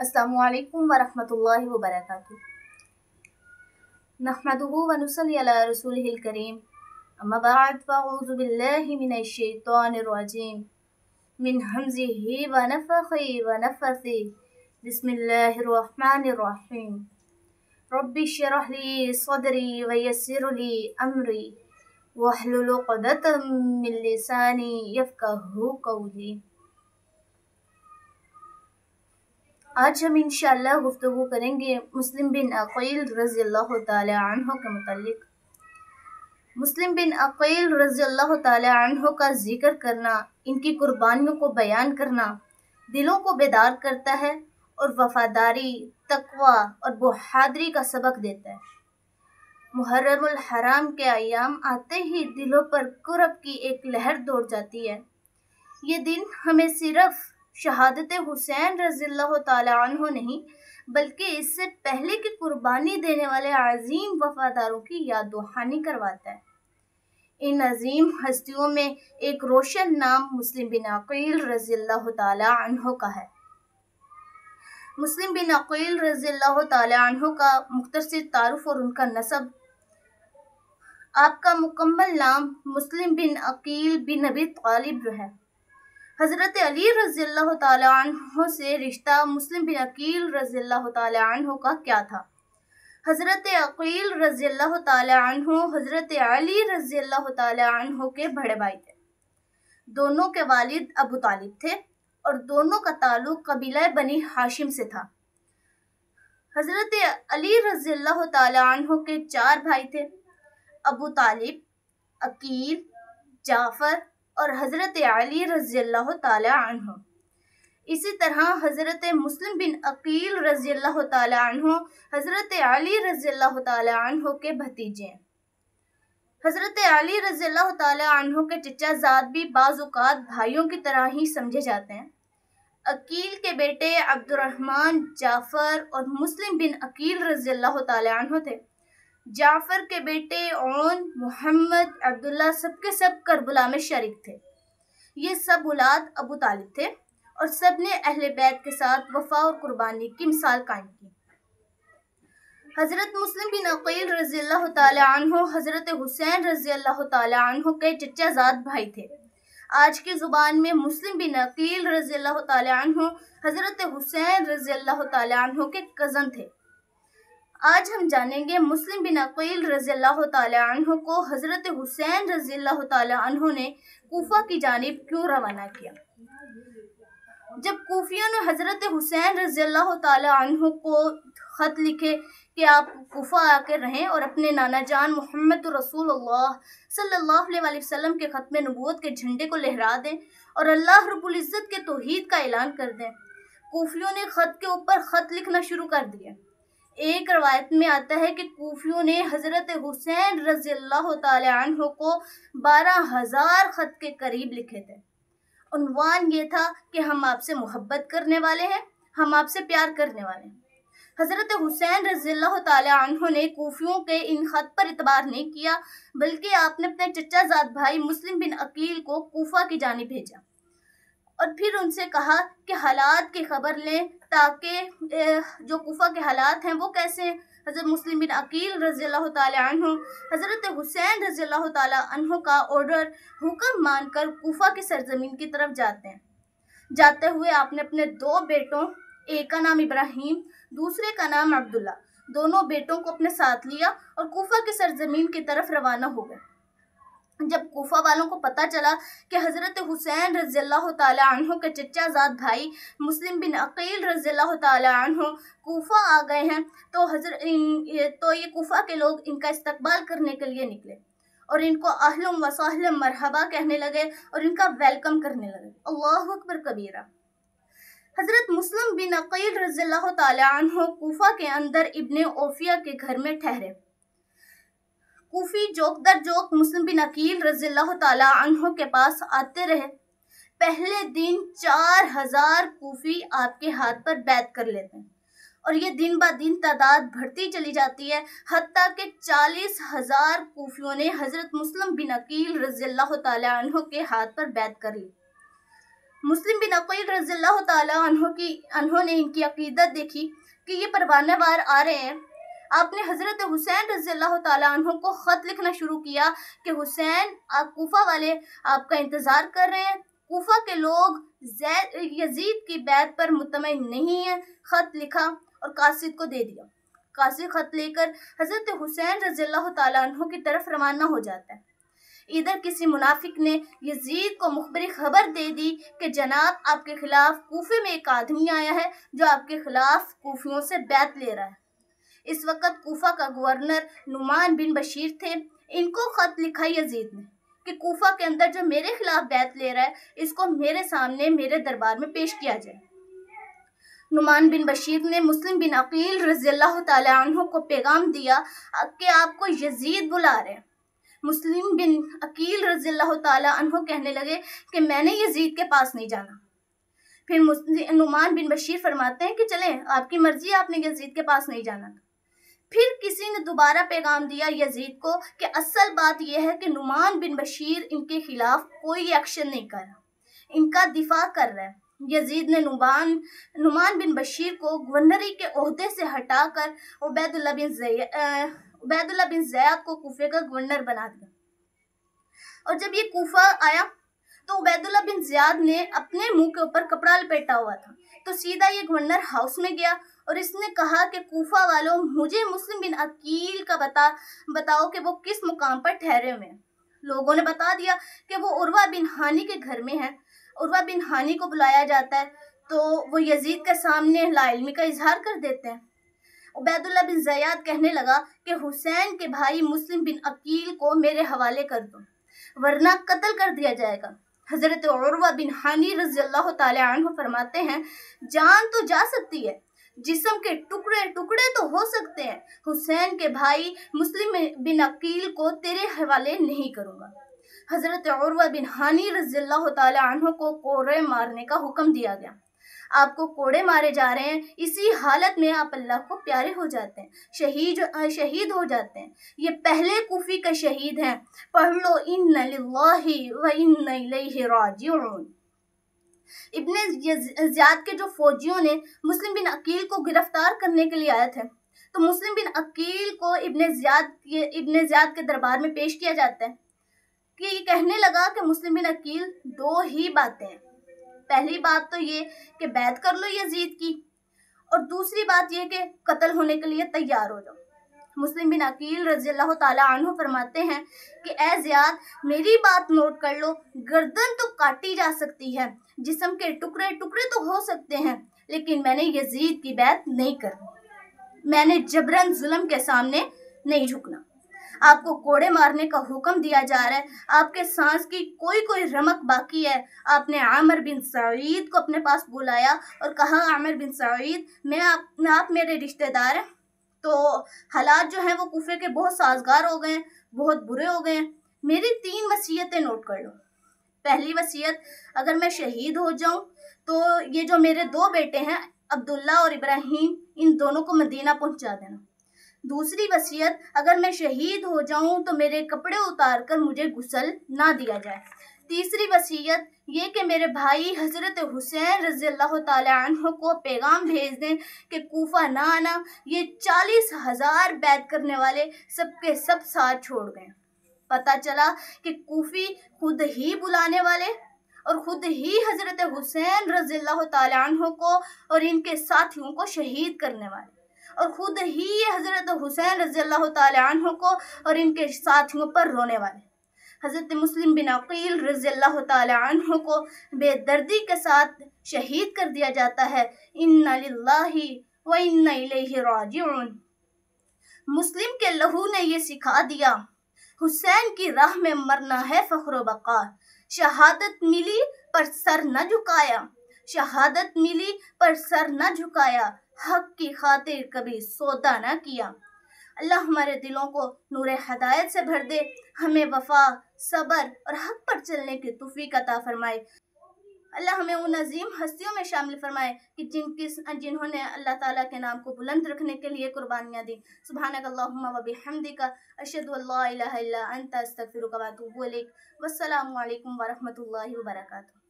अस्सलामु अलैकुम वरहमतुल्लाहि वबरकातुहू। नहमदुहु व नुसल्ली अला रसूलिहिल करीम। अम्मा बअद फ़अऊज़ु बिल्लाहि मिनश शैतानिर रजीम। मिन हमज़िहि व नफ़ख़ि व नफ़्ख़िही। बिस्मिल्लाहिर रहमानिर रहीम। रब्बि इश्रह ली सदरी व यस्सिर ली अमरी वहलुल उक़दतम मिन लिसानी यफ़क़हू क़ौली। आज हम इंशाअल्लाह गुफ्तगू करेंगे मुस्लिम बिन अक़ील रज़ियल्लाहु ताला अन्हु के मुतालिक। मुस्लिम बिन अक़ील रज़ियल्लाहु ताला अन्हु का जिक्र करना, इनकी कुर्बानियों को बयान करना दिलों को बेदार करता है और वफादारी, तक़वा और बहादुरी का सबक देता है। मुहर्रमुल हराम के अय्याम आते ही दिलों पर कुर्ब की एक लहर दौड़ जाती है। ये दिन हमें सिर्फ शहादत हुसैन रज़ियल्लाहु ताला अन्हु नहीं, बल्कि इससे पहले की कुर्बानी देने वाले अजीम वफादारों की याद दहानी करवाता है। इन अजीम हस्तियों में एक रोशन नाम मुस्लिम बिन अक़ील रज़ियल्लाहु ताला अन्हु का है। मुस्लिम बिन अक़ील रज़ियल्लाहु ताला अन्हु का मुख्तसर तारुफ और उनका नसब। आपका मुकम्मल नाम मुस्लिम बिन अक़ील बिन अबी तालिब है। हज़रत अली रज़ियल्लाहु ताला अन्हु से रिश्ता मुस्लिम बिन अक़ील रज़ियल्लाहु ताला अन्हु का क्या था? हज़रत अक़ील रज़ियल्लाहु ताला अन्हु हज़रत अली रज़ियल्लाहु ताला अन्हु के बड़े भाई थे। दोनों के वालिद अबू तालिब थे और दोनों का ताल्लुक कबीला बनी हाशिम से था। हज़रत अली रज़ियल्लाहु ताला अन्हु के 4 भाई थे, अबू तालिब, अकील, जाफ़र और हज़रत अली रज़ियल्लाहु ताला अन्हु। इसी तरह हज़रत मुस्लिम बिन अक़ील रज़ियल्लाहु ताला अन्हु हज़रत अली रज़ियल्लाहु ताला अन्हु के भतीजे हैं। हज़रत अली रज़ियल्लाहु ताला अन्हु के चचा ज़ाद भी बाज़-औक़ात भाइयों की तरह ही समझे जाते हैं। अकील के बेटे अब्दुर्रहमान, जाफ़र और मुस्लिम बिन अक़ील रज़ियल्लाहु ताला अन्हु थे। जाफ़र के बेटे ओन, मोहम्मद, अब्दुल्ला सबके सब करबला में शरीक थे। ये सब औलाद अबू तालिब थे और सब ने अहले बैत के साथ वफा और कुर्बानी की मिसाल कायम की। हज़रत मुस्लिम बिन अक़ील रज़ियल्लाहु ताला अन्हु हज़रत हुसैन रज़ियल्लाहु ताला अन्हु के चचा ज़ाद भाई थे। आज की ज़ुबान में मुस्लिम बिन अक़ील रज़ियल्लाहु ताला अन्हु हज़रत हुसैन रज़ियल्लाहु ताला अन्हु के कज़न थे। आज हम जानेंगे मुस्लिम बिन अक़ील रज़ियल्लाहु ताला अन्हु को हज़रत हुसैन रज़ियल्लाहु ताला अन्हु ने कूफा की जानिब क्यों रवाना किया। जब कूफियों ने हज़रत हुसैन रज़ियल्लाहु ताला अन्हु को ख़त लिखे कि आप कूफा आकर रहें और अपने नाना जान मोहम्मद रसूलुल्लाह सल्लल्लाहु अलैहि वसल्लम के ख़त्म नबूवत के झंडे को लहरा दें और अल्लाह रब्बुल इज़्ज़त के तौहीद का ऐलान कर दें, कूफियों ने ख़त के ऊपर ख़त लिखना शुरू कर दिया। एक रवायत में आता है कि कूफियों ने हज़रत हुसैन रज़ियल्लाहु ताला अन्हु को 12,000 ख़त के करीब लिखे थे। उन्वान ये था कि हम आपसे मोहब्बत करने वाले हैं, हम आपसे प्यार करने वाले हैं। हज़रत हुसैन रज़ियल्लाहु ताला अन्हु ने कूफियों के इन ख़त पर इतबार नहीं किया, बल्कि आपने अपने चचा ज़ाद भाई मुस्लिम बिन अक़ील को कूफा की जानिब भेजा और फिर उनसे कहा कि हालात की खबर लें, ताकि जो कूफा के हालात हैं वो कैसे हैं। हज़रत मुस्लिम बिन अक़ील रज़ियल्लाहु ताला अन्हु हज़रत हुसैन रज़ियल्लाहु ताला अन्हु का ऑर्डर हुक्म मानकर कूफा की सरजमीन की तरफ जाते हैं। जाते हुए आपने अपने 2 बेटों, एक का नाम इब्राहिम, दूसरे का नाम अब्दुल्ला, दोनों बेटों को अपने साथ लिया और कूफा की सरजमीन की तरफ रवाना हो गए। जब कूफा वालों को पता चला कि हज़रत हुसैन रज़ियल्लाहु ताला अन्हु के चचा ज़ाद भाई मुस्लिम बिन अक़ील रज़ियल्लाहु ताला अन्हु कूफा आ गए हैं, तो ये कूफा के लोग इनका इस्तकबाल करने के लिए निकले और इनको अहलुम व सहलम मरहबा कहने लगे और इनका वेलकम करने लगे। अल्लाहु अकबर कबीरा। हज़रत मुस्लिम बिन अक़ील रज़ियल्लाहु ताला अन्हु कूफा के अंदर इब्ने औफिया के घर में ठहरे। कूफी जोक दर जोक मुस्लिम बिन अक़ील रज़ियल्लाहु ताला अन्हु के पास आते रहे। पहले दिन 4,000 कूफी आपके हाथ पर बैत कर लेते हैं और ये दिन ब दिन तादाद बढ़ती चली जाती है, हत्ता कि 40,000 कूफियों ने हज़रत मुस्लिम बिन अक़ील रज़ियल्लाहु ताला अन्हु के हाथ पर बैत कर ली। मुस्लिम बिन अकील रज़ियल्लाहु ताला अन्हों ने इनकी अकीदत देखी कि ये परवाने वार आ रहे हैं। आपने हज़रत हुसैन रज़ियल्लाहु ताला अन्हु को ख़त लिखना शुरू किया कि हुसैन, आप कूफा वाले आपका इंतज़ार कर रहे हैं। कूफा के लोग यजीद की बैत पर मुतमईन नहीं है। ख़त लिखा और कासिद को दे दिया। कासिद ख़त लेकर हज़रत हुसैन रज़ियल्लाहु ताला अन्हु की तरफ रवाना हो जाता है। इधर किसी मुनाफिक ने यजीद को मुखबरी खबर दे दी कि जनाब, आपके खिलाफ कूफे में एक आदमी आया है जो आपके खिलाफ कूफियों से बैत ले रहा है। इस वक्त कूफा का गवर्नर नुमान बिन बशीर थे। इनको खत लिखा यजीद ने कि कूफा के अंदर जो मेरे खिलाफ बैत ले रहा है, इसको मेरे सामने मेरे दरबार में पेश किया जाए। नुमान बिन बशीर ने मुस्लिम बिन अकील रज़ियल्लाहु ताला अन्हु को पैगाम दिया कि आपको यजीद बुला रहे हैं। मुस्लिम बिन अकील रज़ियल्लाहु ताला अन्हु कहने लगे कि मैंने यजीद के पास नहीं जाना। फिर नुमान बिन बशीर फरमाते हैं कि चलें, आपकी मर्जी, आपने यजीद के पास नहीं जाना। फिर किसी ने दोबारा पैगाम दिया यजीद को कि असल बात यह है कि नुमान बिन बशीर इनके खिलाफ कोई एक्शन नहीं कर रहा, इनका दिफा कर रहा है। यजीद ने नुमान बिन बशीर को गवर्नरी के ओहदे से हटाकर उबैदुल्लाह बिन ज़ियाद को कूफे का गवर्नर बना दिया। और जब ये कूफा आया तो उबैदुल्लाह बिन ज़ियाद ने अपने मुंह के ऊपर कपड़ा लपेटा हुआ था, तो सीधा ये गवर्नर हाउस में गया और इसने कहा कि कूफा वालों, मुझे मुस्लिम बिन अकील का बताओ कि वो किस मुकाम पर ठहरे हुए हैं। लोगों ने बता दिया कि वो उर्वा बिन हानी के घर में है। उर्वा बिन हानी को बुलाया जाता है तो वो यजीद के सामने लाइल्मी का इजहार कर देते हैं। उबैदुल्लाह बिन ज़ियाद कहने लगा कि हुसैन के भाई मुस्लिम बिन अकील को मेरे हवाले कर दो, वरना कत्ल कर दिया जाएगा। हज़रत उर्वा बिन हानी रज़ियल्लाहु ताला अन्हु फरमाते हैं, जान तो जा सकती है, जिस्म के टुकड़े टुकड़े तो हो सकते हैं, हुसैन के भाई मुस्लिम बिन अकील को तेरे हवाले नहीं करूँगा। हज़रत उर्वा बिन हानी रज़ियल्लाहु ताला अन्हु को कोड़े मारने का हुक्म दिया गया। आपको कोड़े मारे जा रहे हैं, इसी हालत में आप अल्लाह को प्यारे हो जाते हैं, शहीद हो जाते हैं। ये पहले कूफी के शहीद हैं। पढ़ लो, इन्ना लिल्लाहि व इन्ना इलैहि राजिऊन। इब्ने ज़ियाद के जो फौजियों ने मुस्लिम बिन अकील को गिरफ्तार करने के लिए आए थे, तो मुस्लिम बिन अकील को इब्ने ज़ियाद के दरबार में पेश किया जाता है कि कहने लगा कि मुस्लिम बिन अकील, दो ही बातें हैं। पहली बात तो ये कि बैत कर लो यजीद की, और दूसरी बात ये कि कत्ल होने के लिए तैयार हो जाओ। मुस्लिम बिन अकील रज़ियल्लाहु ताला अन्हु फरमाते हैं कि ए ज़ियाद, मेरी बात नोट कर लो, गर्दन तो काटी जा सकती है, जिस्म के टुकड़े टुकड़े तो हो सकते हैं, लेकिन मैंने यजीद की बैत नहीं करनी। मैंने जबरन जुल्म के सामने नहीं झुकना। आपको कोड़े मारने का हुक्म दिया जा रहा है, आपके सांस की कोई रमक बाकी है। आपने आमिर बिन सईद को अपने पास बुलाया और कहा, आमिर बिन सईद, आप मेरे रिश्तेदार हैं, तो हालात जो हैं वो कूफे के बहुत साजगार हो गए हैं, बहुत बुरे हो गए हैं। मेरी 3 वसीयतें नोट कर लो। पहली वसीयत, अगर मैं शहीद हो जाऊं तो ये जो मेरे 2 बेटे हैं अब्दुल्ला और इब्राहिम, इन दोनों को मदीना पहुंचा देना। दूसरी वसीयत, अगर मैं शहीद हो जाऊं तो मेरे कपड़े उतार कर मुझे गुस्ल ना दिया जाए। तीसरी वसीयत ये कि मेरे भाई हज़रत हुसैन रज़ियल्लाहु ताला अन्हु को पैगाम भेज दें कि कूफा ना आना। ये 40,000 बैत करने वाले सबके सब साथ छोड़ गए। पता चला कि कूफी खुद ही बुलाने वाले और खुद ही हज़रत हुसैन रज़ियल्लाहु ताला अन्हु को और इनके साथियों को शहीद करने वाले, और खुद ही हज़रत हुसैन रज़ियल्लाहु ताला अन्हु को और इनके साथियों पर रोने वाले। हज़रत मुस्लिम बिन अकील रज़ियल्लाहु ताला अन्हु को बेदर्दी के साथ शहीद कर दिया जाता है। इन्ना लिल्लाहि व इन्ना इलैहि राजिऊन। मुस्लिम के लहू ने ये सिखा दिया, हुसैन की राह में मरना है फ़ख्र बका। शहादत मिली पर सर न झुकाया, शहादत मिली पर सर न झुकाया, हक की खातिर कभी सौदा न किया। अल्लाह हमारे दिलों को नूरे हिदायत से भर दे, हमें वफा, सब्र और हक पर चलने की तौफीक अता फरमाए। अल्लाह हमें उन अजीम हस्तियों में शामिल फरमाए कि जिन्होंने अल्लाह ताला के नाम को बुलंद रखने के लिए कुर्बानियाँ दी। सुब्हानक अल्लाहुम्मा व बिहम्दिका अशहदु अल्ला इलाहा इल्ला अंता अस्तगफिरुका व अतूबु इलैक। वस्सलामु अलैकुम व रहमतुल्लाहि व बरकातुहू।